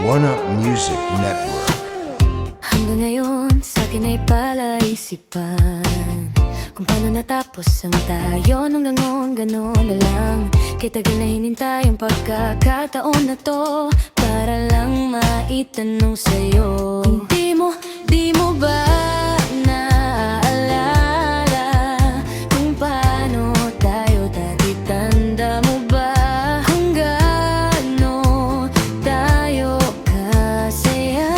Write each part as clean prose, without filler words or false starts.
One Up Music Network. Hanggang ngayon sa'kin ay palaisipan kung paano natapos ang tayo nung ganon na lang. Kay tagal na hinintay ang pagkakataon na to para lang maitanong sa'yo. Kung di mo ba naaalala kung paano tayo dati? Tanda mo ba kung gaano tayo kasaya?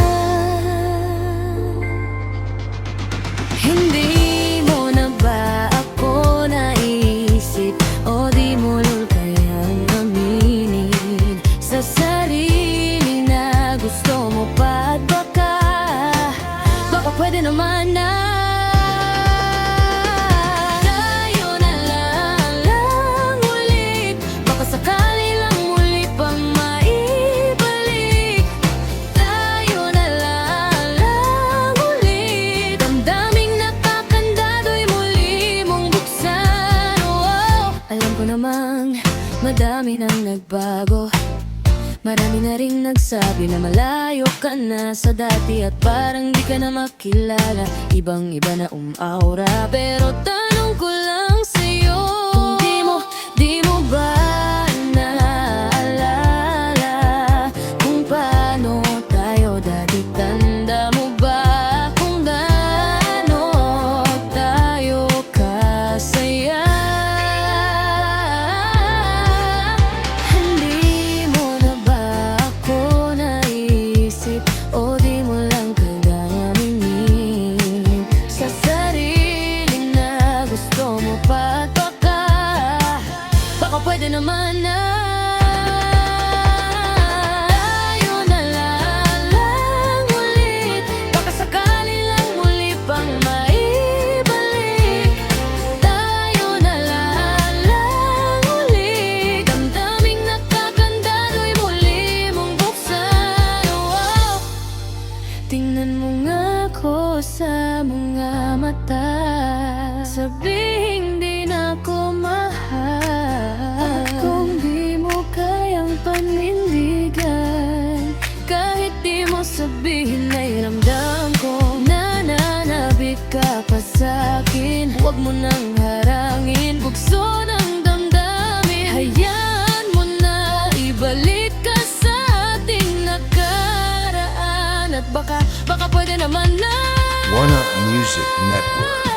Hindi mo na ba ako naisip o di mo lul kayang aminin sa sarili na gusto mo pa at baka pwede naman na tayo na lang ulit. Baka sakali lang muli pang maibalik. Tayo na lang ulit. Damdaming nakakandado'y muli mong buksan. Oh, alam ko namang madami nang nagbago. Marami na ring nagsabi na malayo ka na sa dati at parang di ka na makilala. Ibang-iba na aura. Pero tanong ko lang sa'yo, kung di mo ba naaalala kung paano tayo dati? Tanda mo ba kung gaano tayo kasaya? O di mo lang kailangan aminin sa sarili na gusto mo pa at baka pwede naman na tayo na lang ulit. Baka sakali lang muli pang maibalik. Tayo na lang ulit. Damdaming nakakandado'y muli mong buksan. Tingnan mo nga ako sa mga mata, sabihing di na ako mahal. At kung di mo kayang panindigan, kahit di mo sabihin ay ramdam ko nananabik ka pa sa'kin. Huwag mo nang harangin, bugso ng damdamin. Hayaan mo na ibalik ka sa ating nakaraan. At baka pwede naman na One Up Music Network.